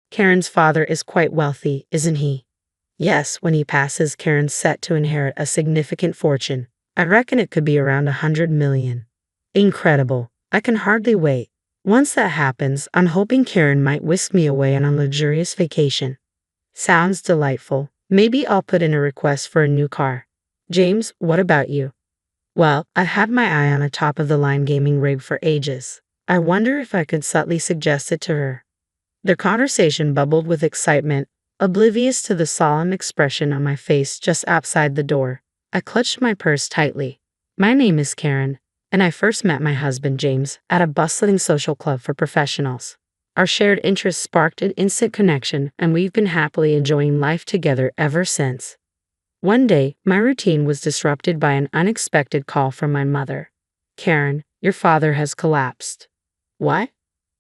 Karen's father is quite wealthy, isn't he? Yes, when he passes, Karen's set to inherit a significant fortune. I reckon it could be around 100 million. Incredible. I can hardly wait. Once that happens, I'm hoping Karen might whisk me away on a luxurious vacation. Sounds delightful. Maybe I'll put in a request for a new car. James, what about you? Well, I've had my eye on a top-of-the-line gaming rig for ages. I wonder if I could subtly suggest it to her. Their conversation bubbled with excitement, oblivious to the solemn expression on my face just outside the door. I clutched my purse tightly. My name is Karen, and I first met my husband James at a bustling social club for professionals. Our shared interests sparked an instant connection, and we've been happily enjoying life together ever since. One day, my routine was disrupted by an unexpected call from my mother. Karen, your father has collapsed. What?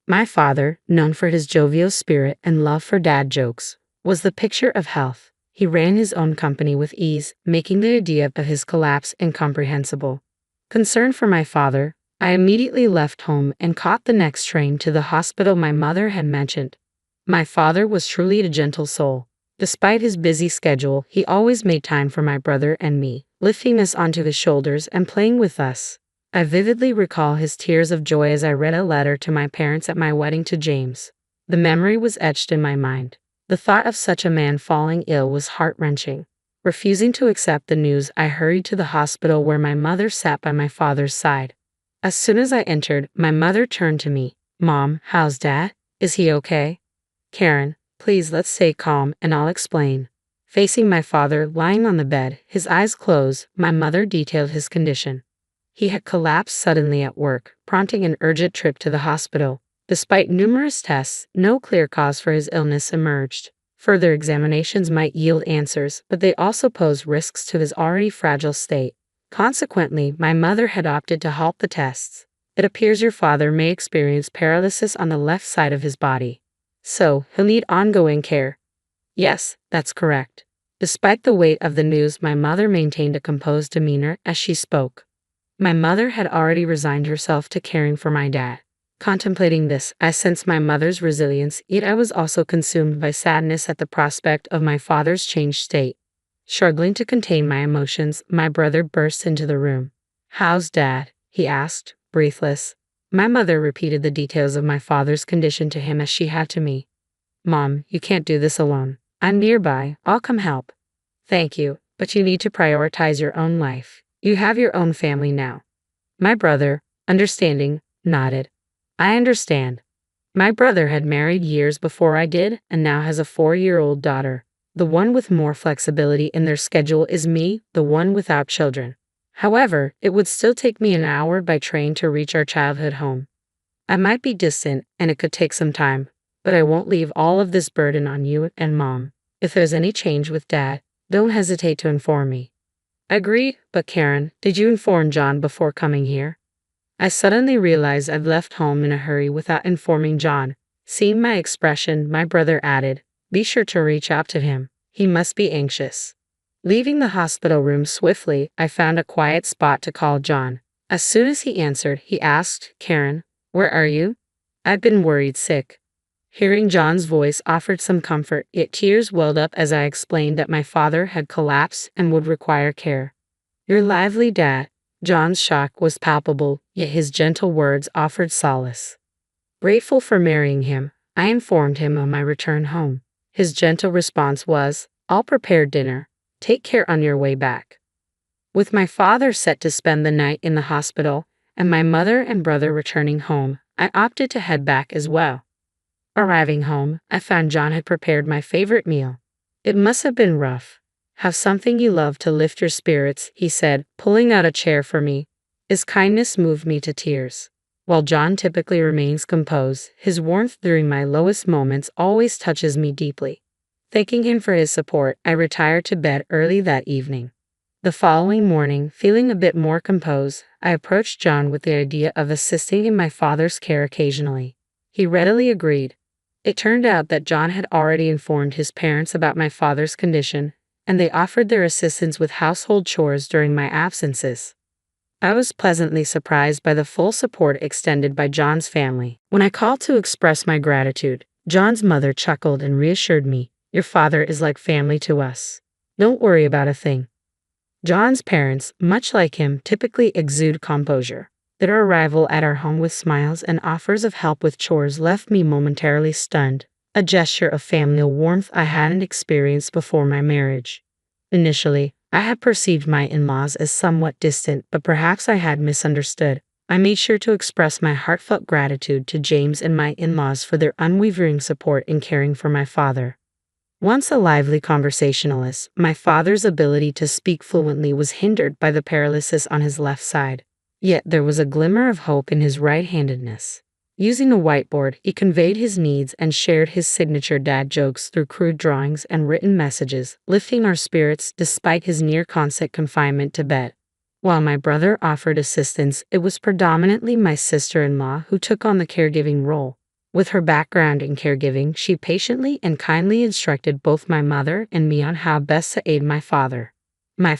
My father, known for his jovial spirit and love for dad jokes, was the picture of health. He ran his own company with ease, making the idea of his collapse incomprehensible. Concerned for my father, I immediately left home and caught the next train to the hospital my mother had mentioned. My father was truly a gentle soul. Despite his busy schedule, he always made time for my brother and me, lifting us onto his shoulders and playing with us. I vividly recall his tears of joy as I read a letter to my parents at my wedding to James. The memory was etched in my mind. The thought of such a man falling ill was heart-wrenching. Refusing to accept the news, I hurried to the hospital where my mother sat by my father's side. As soon as I entered, my mother turned to me. Mom, how's Dad? Is he okay? Karen, please let's stay calm and I'll explain. Facing my father lying on the bed, his eyes closed, my mother detailed his condition. He had collapsed suddenly at work, prompting an urgent trip to the hospital. Despite numerous tests, no clear cause for his illness emerged. Further examinations might yield answers, but they also posed risks to his already fragile state. Consequently, my mother had opted to halt the tests. It appears your father may experience paralysis on the left side of his body. So, he'll need ongoing care. Yes, that's correct. Despite the weight of the news, my mother maintained a composed demeanor as she spoke. My mother had already resigned herself to caring for my dad. Contemplating this, I sensed my mother's resilience, yet I was also consumed by sadness at the prospect of my father's changed state. Struggling to contain my emotions, my brother burst into the room. How's Dad? He asked, breathless. My mother repeated the details of my father's condition to him as she had to me. Mom, you can't do this alone. I'm nearby. I'll come help. Thank you, but you need to prioritize your own life. You have your own family now. My brother, understanding, nodded. I understand. My brother had married years before I did and now has a 4-year-old daughter. The one with more flexibility in their schedule is me, the one without children. However, it would still take me an hour by train to reach our childhood home. I might be distant and it could take some time, but I won't leave all of this burden on you and Mom. If there's any change with Dad, don't hesitate to inform me. Agreed, but Karen, did you inform John before coming here? I suddenly realized I'd left home in a hurry without informing John. Seeing my expression, my brother added, be sure to reach out to him. He must be anxious. Leaving the hospital room swiftly, I found a quiet spot to call John. As soon as he answered, he asked, Karen, where are you? I've been worried sick. Hearing John's voice offered some comfort, yet tears welled up as I explained that my father had collapsed and would require care. Your lively dad. John's shock was palpable, yet his gentle words offered solace. Grateful for marrying him, I informed him of my return home. His gentle response was, I'll prepare dinner. Take care on your way back. With my father set to spend the night in the hospital, and my mother and brother returning home, I opted to head back as well. Arriving home, I found John had prepared my favorite meal. It must have been rough. Have something you love to lift your spirits, he said, pulling out a chair for me. His kindness moved me to tears. While John typically remains composed, his warmth during my lowest moments always touches me deeply. Thanking him for his support, I retired to bed early that evening. The following morning, feeling a bit more composed, I approached John with the idea of assisting in my father's care occasionally. He readily agreed. It turned out that John had already informed his parents about my father's condition, and they offered their assistance with household chores during my absences. I was pleasantly surprised by the full support extended by John's family. When I called to express my gratitude, John's mother chuckled and reassured me. Your father is like family to us. Don't worry about a thing. John's parents, much like him, typically exude composure. Their arrival at our home with smiles and offers of help with chores left me momentarily stunned, a gesture of familial warmth I hadn't experienced before my marriage. Initially, I had perceived my in-laws as somewhat distant, but perhaps I had misunderstood. I made sure to express my heartfelt gratitude to James and my in-laws for their unwavering support in caring for my father. Once a lively conversationalist, my father's ability to speak fluently was hindered by the paralysis on his left side. Yet there was a glimmer of hope in his right-handedness. Using a whiteboard, he conveyed his needs and shared his signature dad jokes through crude drawings and written messages, lifting our spirits despite his near-constant confinement to bed. While my brother offered assistance, it was predominantly my sister-in-law who took on the caregiving role. With her background in caregiving, she patiently and kindly instructed both my mother and me on how best to aid my father. My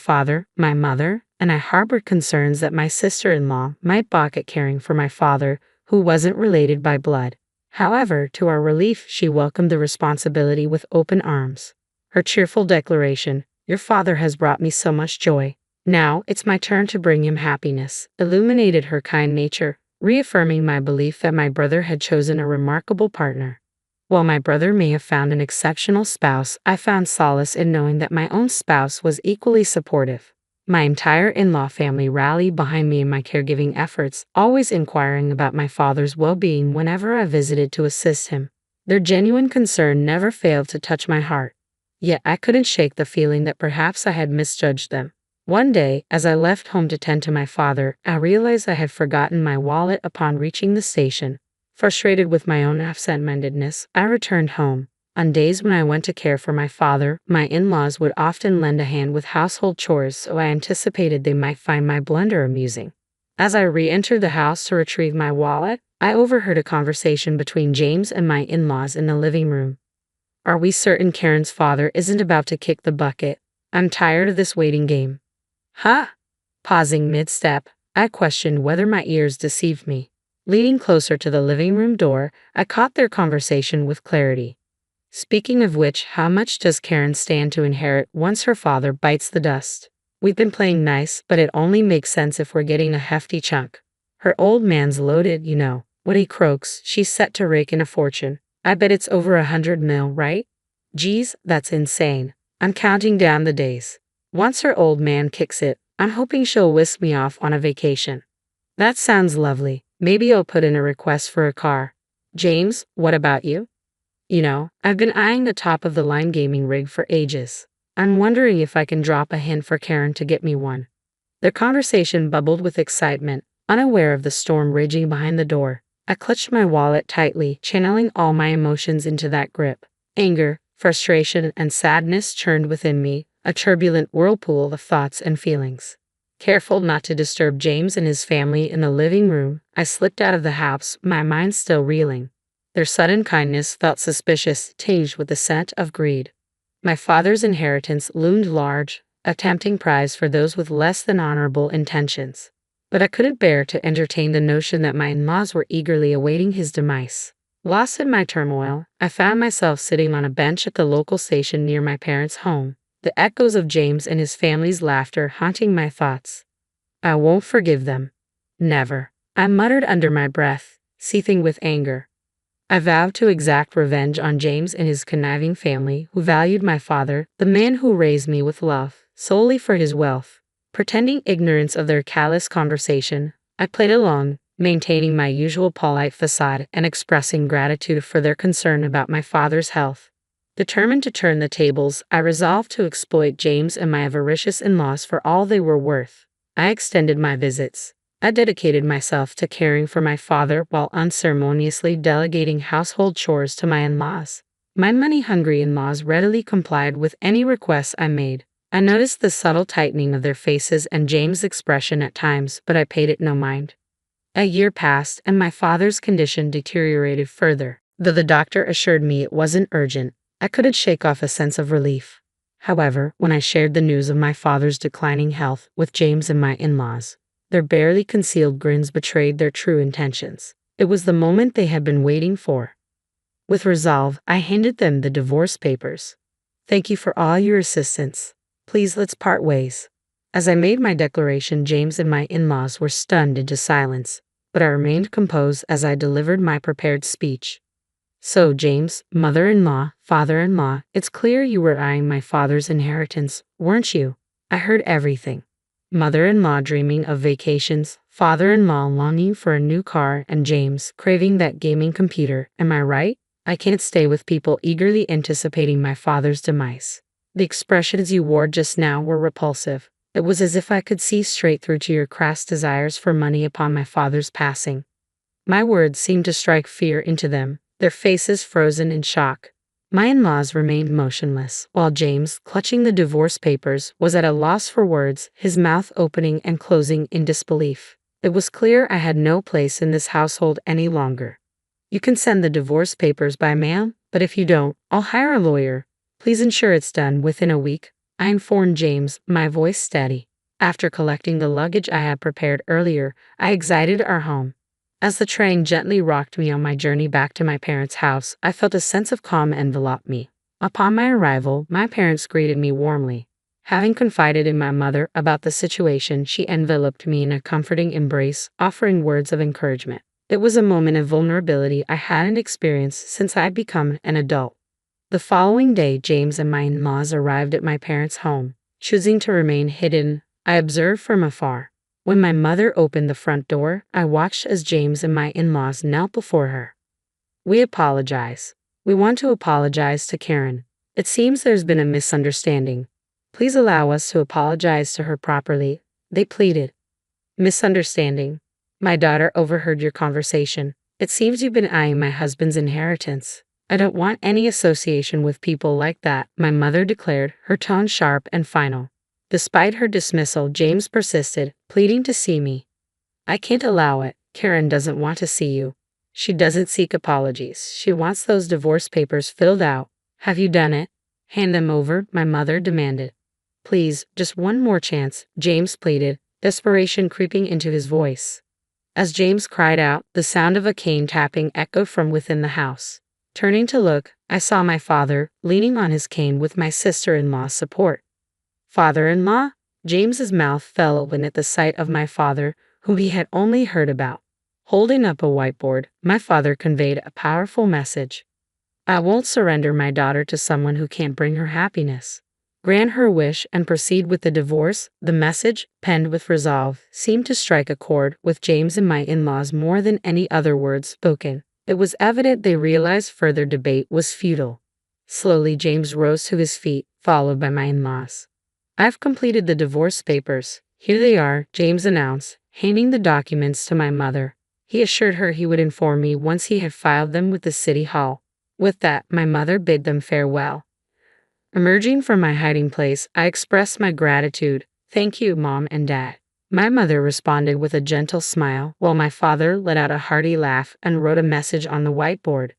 mother, and I harbored concerns that my sister-in-law might balk at caring for my father, who wasn't related by blood. However, to our relief, she welcomed the responsibility with open arms. Her cheerful declaration, "Your father has brought me so much joy. Now it's my turn to bring him happiness," illuminated her kind nature, reaffirming my belief that my brother had chosen a remarkable partner. While my brother may have found an exceptional spouse, I found solace in knowing that my own spouse was equally supportive. My entire in-law family rallied behind me in my caregiving efforts, always inquiring about my father's well-being whenever I visited to assist him. Their genuine concern never failed to touch my heart. Yet I couldn't shake the feeling that perhaps I had misjudged them. One day, as I left home to tend to my father, I realized I had forgotten my wallet upon reaching the station. Frustrated with my own absent-mindedness, I returned home. On days when I went to care for my father, my in-laws would often lend a hand with household chores, so I anticipated they might find my blunder amusing. As I re-entered the house to retrieve my wallet, I overheard a conversation between James and my in-laws in the living room. "Are we certain Karen's father isn't about to kick the bucket? I'm tired of this waiting game." "Huh?" Pausing mid-step, I questioned whether my ears deceived me. Leaning closer to the living room door, I caught their conversation with clarity. "Speaking of which, how much does Karen stand to inherit once her father bites the dust? We've been playing nice, but it only makes sense if we're getting a hefty chunk. Her old man's loaded, you know. When he croaks, she's set to rake in a fortune. I bet it's over 100 mil, right? Geez, that's insane. I'm counting down the days. Once her old man kicks it, I'm hoping she'll whisk me off on a vacation." "That sounds lovely. Maybe I'll put in a request for a car." "James, what about you?" I've been eyeing the top-of-the-line gaming rig for ages. I'm wondering if I can drop a hint for Karen to get me one." Their conversation bubbled with excitement, unaware of the storm raging behind the door. I clutched my wallet tightly, channeling all my emotions into that grip. Anger, frustration, and sadness churned within me, a turbulent whirlpool of thoughts and feelings. Careful not to disturb James and his family in the living room, I slipped out of the house, my mind still reeling. Their sudden kindness felt suspicious, tinged with the scent of greed. My father's inheritance loomed large, a tempting prize for those with less than honorable intentions. But I couldn't bear to entertain the notion that my in-laws were eagerly awaiting his demise. Lost in my turmoil, I found myself sitting on a bench at the local station near my parents' home, the echoes of James and his family's laughter haunting my thoughts. "I won't forgive them. Never," I muttered under my breath, seething with anger. I vowed to exact revenge on James and his conniving family who valued my father, the man who raised me with love, solely for his wealth. Pretending ignorance of their callous conversation, I played along, maintaining my usual polite facade and expressing gratitude for their concern about my father's health. Determined to turn the tables, I resolved to exploit James and my avaricious in-laws for all they were worth. I extended my visits. I dedicated myself to caring for my father while unceremoniously delegating household chores to my in-laws. My money-hungry in-laws readily complied with any requests I made. I noticed the subtle tightening of their faces and James' expression at times, but I paid it no mind. A year passed, and my father's condition deteriorated further. Though the doctor assured me it wasn't urgent, I couldn't shake off a sense of relief. However, when I shared the news of my father's declining health with James and my in-laws, their barely concealed grins betrayed their true intentions. It was the moment they had been waiting for. With resolve, I handed them the divorce papers. Thank you for all your assistance. Please let's part ways. As I made my declaration, James and my in-laws were stunned into silence, but I remained composed as I delivered my prepared speech. So, James, mother-in-law, father-in-law, it's clear you were eyeing my father's inheritance, weren't you? I heard everything. Mother-in-law dreaming of vacations, father-in-law longing for a new car, and James craving that gaming computer. Am I right? I can't stay with people eagerly anticipating my father's demise. The expressions you wore just now were repulsive. It was as if I could see straight through to your crass desires for money upon my father's passing. My words seemed to strike fear into them, their faces frozen in shock. My in-laws remained motionless, while James, clutching the divorce papers, was at a loss for words, his mouth opening and closing in disbelief. It was clear I had no place in this household any longer. You can send the divorce papers by mail, but if you don't, I'll hire a lawyer. Please ensure it's done within a week, I informed James, my voice steady. After collecting the luggage I had prepared earlier, I exited our home. As the train gently rocked me on my journey back to my parents' house, I felt a sense of calm envelop me. Upon my arrival, my parents greeted me warmly. Having confided in my mother about the situation, she enveloped me in a comforting embrace, offering words of encouragement. It was a moment of vulnerability I hadn't experienced since I'd become an adult. The following day, James and my in-laws arrived at my parents' home. Choosing to remain hidden, I observed from afar. When my mother opened the front door, I watched as James and my in-laws knelt before her. We apologize. We want to apologize to Karen. It seems there's been a misunderstanding. Please allow us to apologize to her properly, they pleaded. Misunderstanding. My daughter overheard your conversation. It seems you've been eyeing my husband's inheritance. I don't want any association with people like that, my mother declared, her tone sharp and final. Despite her dismissal, James persisted, pleading to see me. I can't allow it. Karen doesn't want to see you. She doesn't seek apologies. She wants those divorce papers filled out. Have you done it? Hand them over, my mother demanded. Please, just one more chance, James pleaded, desperation creeping into his voice. As James cried out, the sound of a cane tapping echoed from within the house. Turning to look, I saw my father, leaning on his cane with my sister-in-law's support. Father-in-law? James's mouth fell open at the sight of my father, whom he had only heard about. Holding up a whiteboard, my father conveyed a powerful message. I won't surrender my daughter to someone who can't bring her happiness. Grant her wish and proceed with the divorce. The message, penned with resolve, seemed to strike a chord with James and my in-laws more than any other words spoken. It was evident they realized further debate was futile. Slowly, James rose to his feet, followed by my in-laws. I've completed the divorce papers. Here they are, James announced, handing the documents to my mother. He assured her he would inform me once he had filed them with the city hall. With that, my mother bid them farewell. Emerging from my hiding place, I expressed my gratitude. Thank you, Mom and Dad. My mother responded with a gentle smile, while my father let out a hearty laugh and wrote a message on the whiteboard.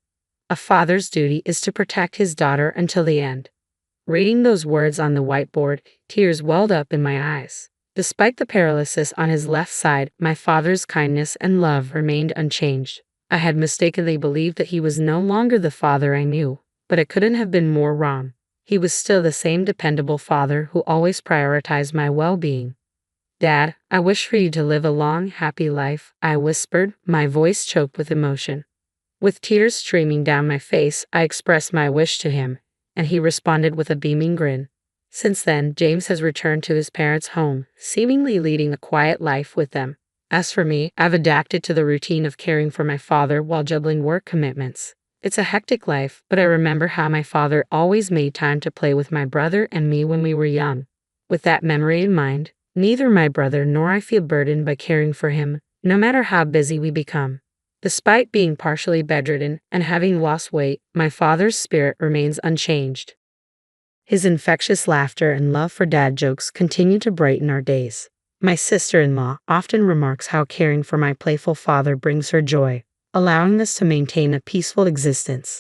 A father's duty is to protect his daughter until the end. Reading those words on the whiteboard, tears welled up in my eyes. Despite the paralysis on his left side, my father's kindness and love remained unchanged. I had mistakenly believed that he was no longer the father I knew, but it couldn't have been more wrong. He was still the same dependable father who always prioritized my well-being. Dad, I wish for you to live a long, happy life, I whispered, my voice choked with emotion. With tears streaming down my face, I expressed my wish to him, and he responded with a beaming grin. Since then, James has returned to his parents' home, seemingly leading a quiet life with them. As for me, I've adapted to the routine of caring for my father while juggling work commitments. It's a hectic life, but I remember how my father always made time to play with my brother and me when we were young. With that memory in mind, neither my brother nor I feel burdened by caring for him, no matter how busy we become. Despite being partially bedridden and having lost weight, my father's spirit remains unchanged. His infectious laughter and love for dad jokes continue to brighten our days. My sister-in-law often remarks how caring for my playful father brings her joy, allowing us to maintain a peaceful existence.